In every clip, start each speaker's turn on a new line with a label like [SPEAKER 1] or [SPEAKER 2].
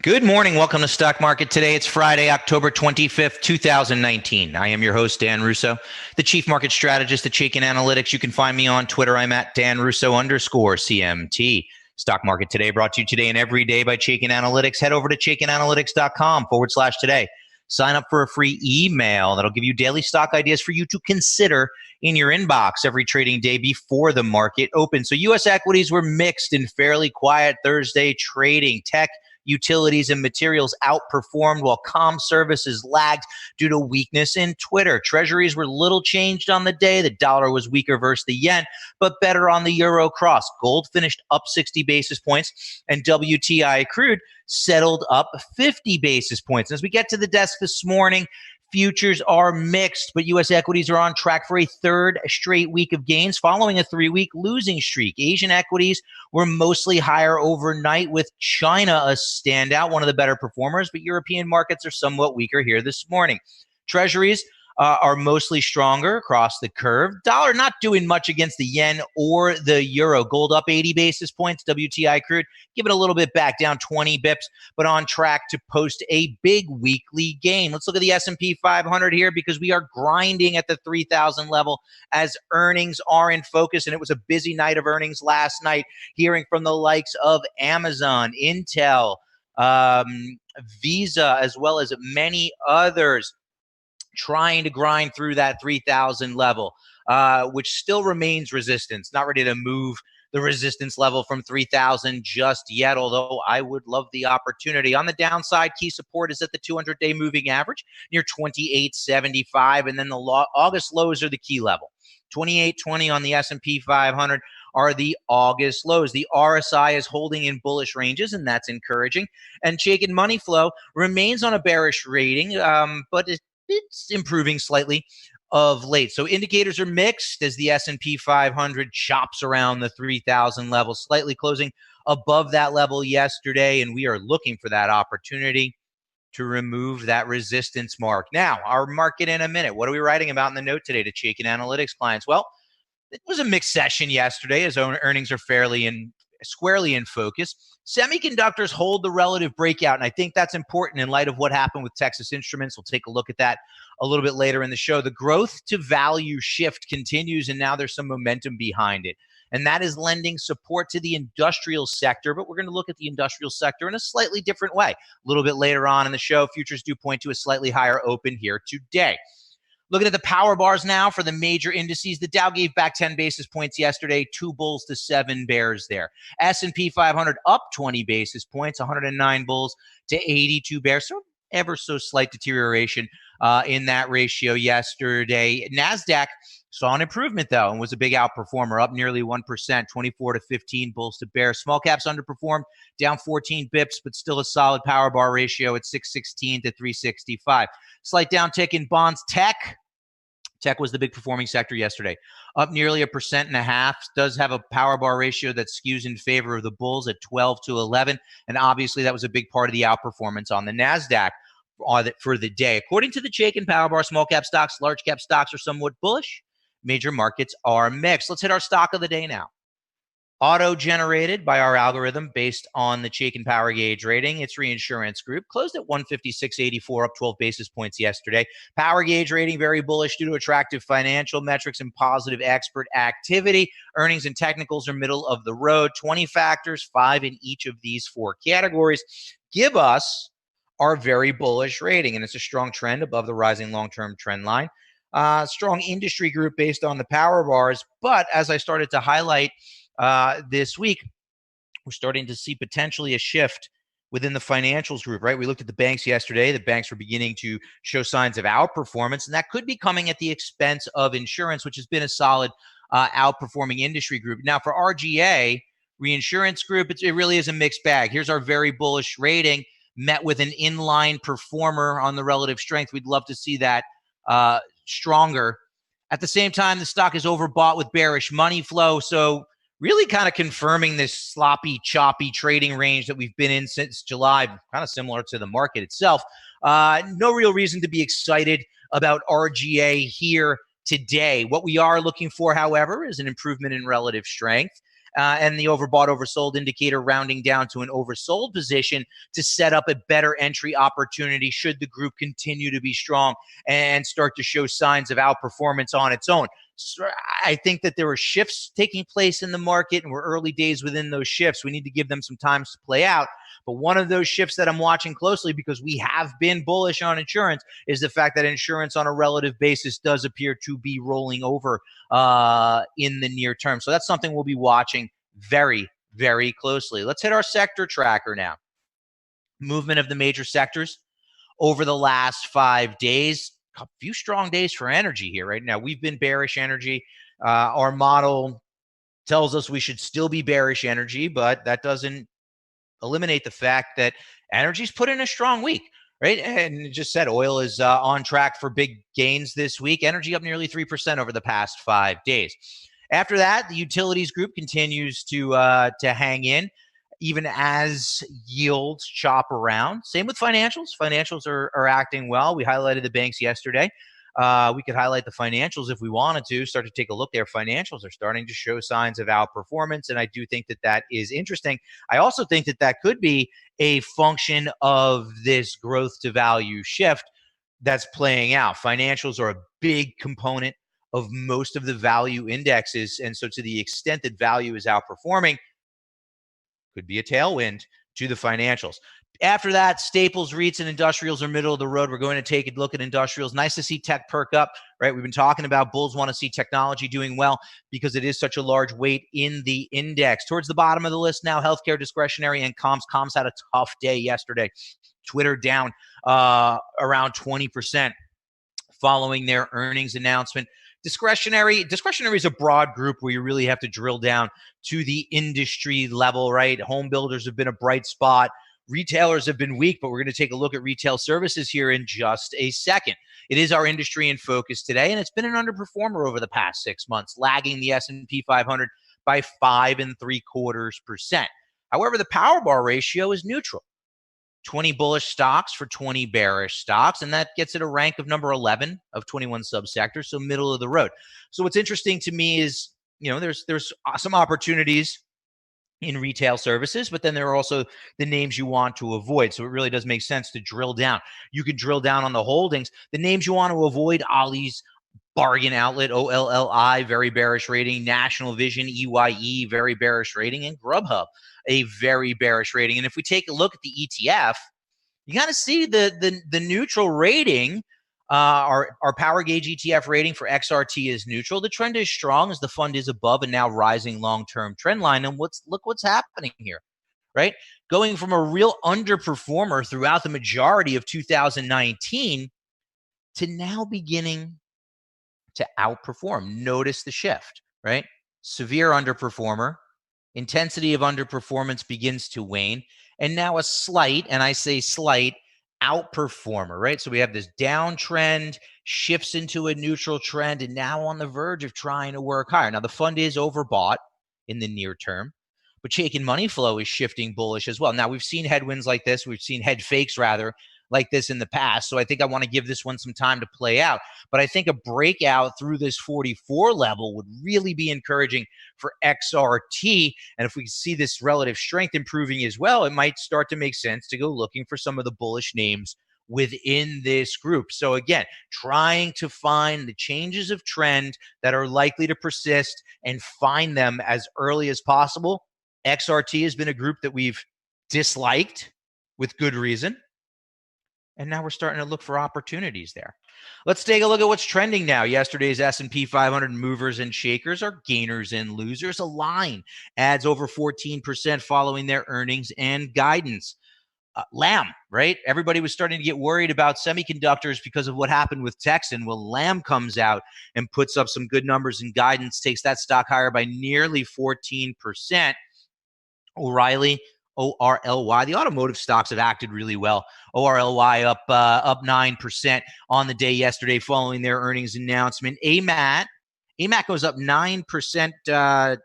[SPEAKER 1] Good morning. Welcome to Stock Market Today. It's Friday, October 25th, 2019. I am your host, Dan Russo, the Chief Market Strategist at Chaikin Analytics. You can find me on Twitter. I'm at DanRusso_CMT. Stock Market Today brought to you today and every day by Chaikin Analytics. Head over to ChaikinAnalytics.com/today. Sign up for a free email that'll give you daily stock ideas for you to consider in your inbox every trading day before the market opens. So U.S. equities were mixed and fairly quiet Thursday trading. Tech, utilities, and materials outperformed while comm services lagged due to weakness in Twitter. Treasuries were little changed on the day. The dollar was weaker versus the yen, but better on the euro cross. Gold finished up 60 basis points, and WTI crude settled up 50 basis points. As we get to the desk this morning, futures are mixed, but U.S. equities are on track for a third straight week of gains following a 3-week losing streak. Asian equities were mostly higher overnight, with China a standout, one of the better performers, but European markets are somewhat weaker here this morning. Treasuries are mostly stronger across the curve. Dollar not doing much against the yen or the euro. Gold up 80 basis points. WTI crude giving a little bit back, down 20 bips, but on track to post a big weekly gain. Let's look at the S&P 500 here because we are grinding at the 3,000 level as earnings are in focus, and it was a busy night of earnings last night, hearing from the likes of Amazon, Intel, Visa, as well as many others, trying to grind through that 3,000 level, which still remains resistance. Not ready to move the resistance level from 3,000 just yet, although I would love the opportunity. On the downside, key support is at the 200-day moving average near 28.75, and then the August lows are the key level. 28.20 on the S&P 500 are the August lows. The RSI is holding in bullish ranges, and that's encouraging. And Chaikin money flow remains on a bearish rating, but it's improving slightly of late. So indicators are mixed as the S&P 500 chops around the 3,000 level, slightly closing above that level yesterday, and we are looking for that opportunity to remove that resistance mark. Now, our market in a minute. What are we writing about in the note today to Chaikin Analytics clients? Well, it was a mixed session yesterday as earnings are squarely in focus. Semiconductors hold the relative breakout, and I think that's important in light of what happened with Texas Instruments. We'll take a look at that a little bit later in the show. The growth to value shift continues, and now there's some momentum behind it, and that is lending support to the industrial sector, but we're going to look at the industrial sector in a slightly different way. A little bit later on in the show, futures do point to a slightly higher open here today. Looking at the power bars now for the major indices, the Dow gave back 10 basis points yesterday, 2 bulls to 7 bears there. S&P 500 up 20 basis points, 109 bulls to 82 bears. So ever so slight deterioration in that ratio yesterday. NASDAQ saw an improvement, though, and was a big outperformer, up nearly 1%, 24 to 15 bulls to bears. Small caps underperformed, down 14 bips, but still a solid power bar ratio at 616 to 365. Slight downtick in bonds. Tech was the big performing sector yesterday, up nearly 1.5%. Does have a power bar ratio that skews in favor of the bulls at 12 to 11, and obviously that was a big part of the outperformance on the NASDAQ for the day. According to the Chaikin Power Bar, small cap stocks, large cap stocks are somewhat bullish. Major markets are mixed. Let's hit our stock of the day now. Auto-generated by our algorithm based on the Chaikin Power Gauge rating. Its reinsurance group closed at 156.84, up 12 basis points yesterday. Power Gauge rating very bullish due to attractive financial metrics and positive expert activity. Earnings and technicals are middle of the road. 20 factors, 5 in each of these 4 categories, give us our very bullish rating, and it's a strong trend above the rising long-term trend line. Strong industry group based on the power bars, but as I started to highlight this week, we're starting to see potentially a shift within the financials group, right? We looked at the banks yesterday. The banks were beginning to show signs of outperformance, and that could be coming at the expense of insurance, which has been a solid outperforming industry group. Now, for RGA, reinsurance group, it really is a mixed bag. Here's our very bullish rating met with an inline performer on the relative strength. We'd love to see that stronger. At the same time, the stock is overbought with bearish money flow, so really kind of confirming this sloppy, choppy trading range that we've been in since July, kind of similar to the market itself. No real reason to be excited about RGA here today. What we are looking for, however, is an improvement in relative strength. and the overbought, oversold indicator rounding down to an oversold position to set up a better entry opportunity should the group continue to be strong and start to show signs of outperformance on its own. So I think that there are shifts taking place in the market, and we're early days within those shifts. We need to give them some time to play out. But one of those shifts that I'm watching closely, because we have been bullish on insurance, is the fact that insurance on a relative basis does appear to be rolling over in the near term. So that's something we'll be watching very, very closely. Let's hit our sector tracker now. Movement of the major sectors over the last 5 days. A few strong days for energy here right now. We've been bearish energy. Our model tells us we should still be bearish energy, but that doesn't eliminate the fact that energy's put in a strong week, right? And it just said oil is on track for big gains this week. Energy up nearly 3% over the past 5 days. After that, the utilities group continues to hang in, even as yields chop around. Same with financials. Financials are acting well. We highlighted the banks yesterday. We could highlight the financials if we wanted to, start to take a look there. Financials are starting to show signs of outperformance, and I do think that that is interesting. I also think that that could be a function of this growth to value shift that's playing out. Financials are a big component of most of the value indexes, and so to the extent that value is outperforming, could be a tailwind to the financials. After that, staples, REITs, and industrials are middle of the road. We're going to take a look at industrials. Nice to see tech perk up, right? We've been talking about bulls want to see technology doing well because it is such a large weight in the index. Towards the bottom of the list now, healthcare, discretionary, and comms. Comms had a tough day yesterday. Twitter down around 20% following their earnings announcement. Discretionary is a broad group where you really have to drill down to the industry level, right? Home builders have been a bright spot. Retailers have been weak, but we're going to take a look at retail services here in just a second. It is our industry in focus today, and it's been an underperformer over the past 6 months, lagging the S&P 500 by 5.75%. However, the power bar ratio is neutral. 20 bullish stocks for 20 bearish stocks, and that gets it a rank of number 11 of 21 subsectors, so middle of the road. So what's interesting to me is, there's some opportunities in retail services, but then there are also the names you want to avoid. So it really does make sense to drill down. You can drill down on the holdings. The names you want to avoid: Ollie's Bargain Outlet, OLLI, very bearish rating; National Vision, EYE, very bearish rating; and Grubhub, a very bearish rating. And if we take a look at the ETF, you got to see the neutral rating. Our Power Gauge ETF rating for XRT is neutral. The trend is strong as the fund is above and now rising long-term trend line. And look what's happening here, right? Going from a real underperformer throughout the majority of 2019 to now beginning to outperform. Notice the shift, right? Severe underperformer. Intensity of underperformance begins to wane. And now a slight, and I say slight, outperformer, right? So we have this downtrend, shifts into a neutral trend, and now on the verge of trying to work higher. Now, the fund is overbought in the near term, but shaken money flow is shifting bullish as well. Now, we've seen headwinds like this. We've seen head fakes, rather, like this in the past. So I think I want to give this one some time to play out. But I think a breakout through this 44 level would really be encouraging for XRT. And if we see this relative strength improving as well, it might start to make sense to go looking for some of the bullish names within this group. So again, trying to find the changes of trend that are likely to persist and find them as early as possible. XRT has been a group that we've disliked with good reason. And now we're starting to look for opportunities there. Let's take a look at what's trending now. Yesterday's S&P 500 movers and shakers are gainers and losers. Align adds over 14% following their earnings and guidance. Lam, right? Everybody was starting to get worried about semiconductors because of what happened with Texan. Well, Lam comes out and puts up some good numbers and guidance, takes that stock higher by nearly 14%. O'Reilly, ORLY. The automotive stocks have acted really well. ORLY up 9% on the day yesterday following their earnings announcement. AMAT goes up 9%.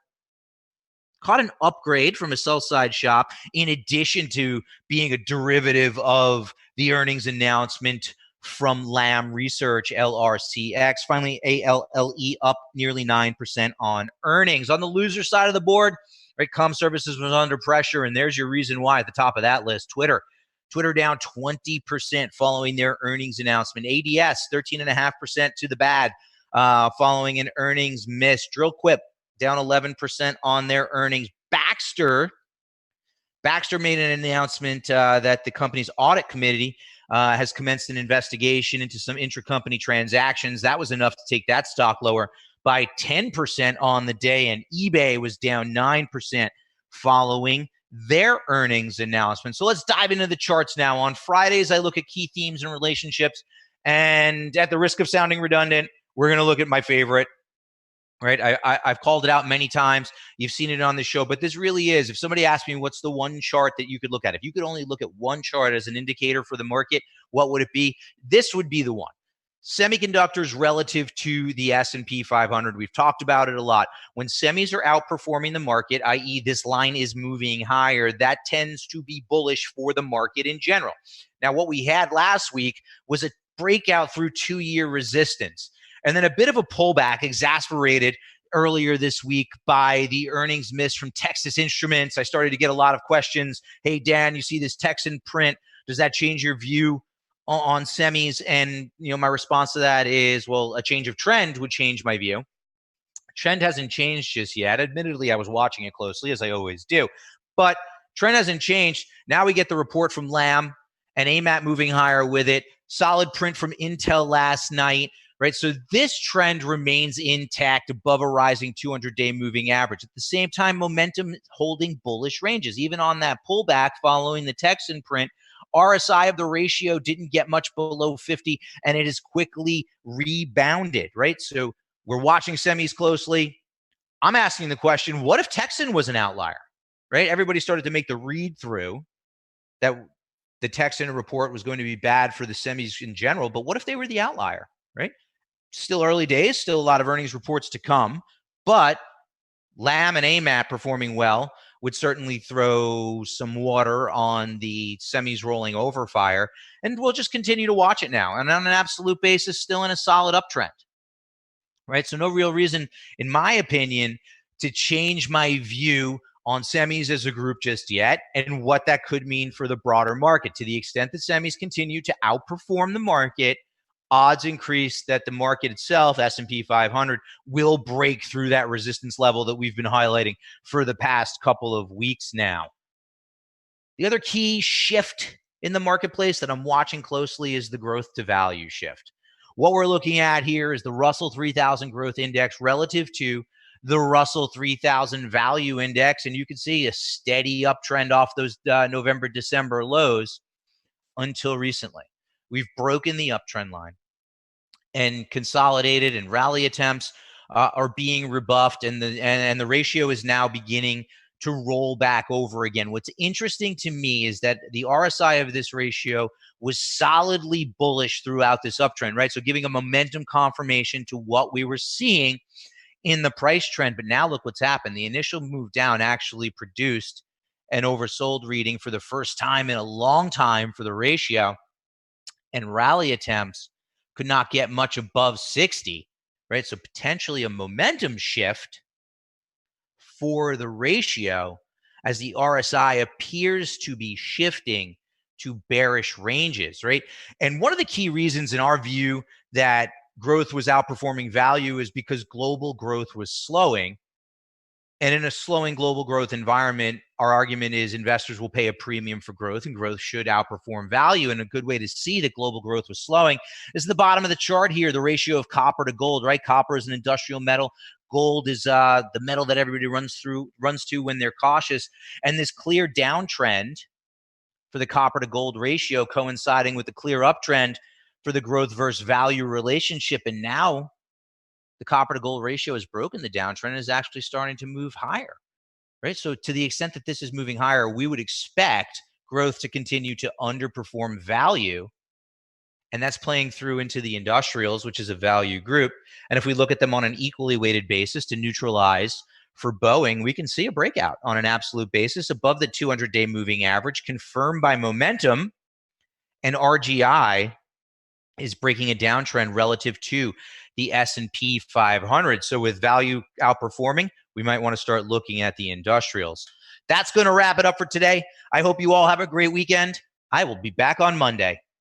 [SPEAKER 1] Caught an upgrade from a sell-side shop in addition to being a derivative of the earnings announcement from Lam Research, LRCX. Finally, ALLE up nearly 9% on earnings. On the loser side of the board, right, comm services was under pressure, and there's your reason why at the top of that list. Twitter down 20% following their earnings announcement. ADS 13.5% to the bad following an earnings miss. Drillquip down 11% on their earnings. Baxter made an announcement that the company's audit committee has commenced an investigation into some intracompany transactions. That was enough to take that stock lower by 10% on the day, and eBay was down 9% following their earnings announcement. So let's dive into the charts now. On Fridays, I look at key themes and relationships, and at the risk of sounding redundant, we're going to look at my favorite. Right, I've called it out many times. You've seen it on the show, but this really is. If somebody asked me what's the one chart that you could look at, if you could only look at one chart as an indicator for the market, what would it be? This would be the one. Semiconductors relative to the S&P 500. We've talked about it a lot. When semis are outperforming the market, i.e. this line is moving higher, that tends to be bullish for the market in general. Now, what we had last week was a breakout through 2-year resistance, and then a bit of a pullback exasperated earlier this week by the earnings miss from Texas Instruments. I started to get a lot of questions. Hey, Dan, you see this Texan print. Does that change your view on semis? And my response to that is, well, a change of trend would change my view. Trend hasn't changed just yet. Admittedly, I was watching it closely, as I always do. But trend hasn't changed. Now we get the report from Lam and AMAT moving higher with it. Solid print from Intel last night. Right, so this trend remains intact above a rising 200-day moving average. At the same time, momentum holding bullish ranges. Even on that pullback following the Texan print, RSI of the ratio didn't get much below 50, and it has quickly rebounded, right? So we're watching semis closely. I'm asking the question, what if Texan was an outlier, right? Everybody started to make the read-through that the Texan report was going to be bad for the semis in general, but what if they were the outlier, right? Still early days, still a lot of earnings reports to come, but Lam and AMAT performing well would certainly throw some water on the semis rolling over fire, and we'll just continue to watch it now. And on an absolute basis, still in a solid uptrend, right? So no real reason, in my opinion, to change my view on semis as a group just yet, and what that could mean for the broader market. To the extent that semis continue to outperform the market, odds increase that the market itself, S&P 500, will break through that resistance level that we've been highlighting for the past couple of weeks now. The other key shift in the marketplace that I'm watching closely is the growth to value shift. What we're looking at here is the Russell 3000 growth index relative to the Russell 3000 value index, and you can see a steady uptrend off those November, December lows until recently. We've broken the uptrend line, and consolidated and rally attempts are being rebuffed, and the ratio is now beginning to roll back over again. What's interesting to me is that the RSI of this ratio was solidly bullish throughout this uptrend, right? So giving a momentum confirmation to what we were seeing in the price trend. But now look what's happened. The initial move down actually produced an oversold reading for the first time in a long time for the ratio, and rally attempts could not get much above 60, right? So potentially a momentum shift for the ratio as the RSI appears to be shifting to bearish ranges, right? And one of the key reasons in our view that growth was outperforming value is because global growth was slowing. And in a slowing global growth environment, our argument is investors will pay a premium for growth, and growth should outperform value. And a good way to see that global growth was slowing is the bottom of the chart here, the ratio of copper to gold, right? Copper is an industrial metal. Gold is the metal that everybody runs to when they're cautious. And this clear downtrend for the copper to gold ratio coinciding with the clear uptrend for the growth versus value relationship. And now the copper to gold ratio has broken the downtrend and is actually starting to move higher, right? So to the extent that this is moving higher, we would expect growth to continue to underperform value. And that's playing through into the industrials, which is a value group. And if we look at them on an equally weighted basis to neutralize for Boeing, we can see a breakout on an absolute basis above the 200-day moving average, confirmed by momentum, and RGI is breaking a downtrend relative to the S&P 500. So with value outperforming, we might want to start looking at the industrials. That's going to wrap it up for today. I hope you all have a great weekend. I will be back on Monday.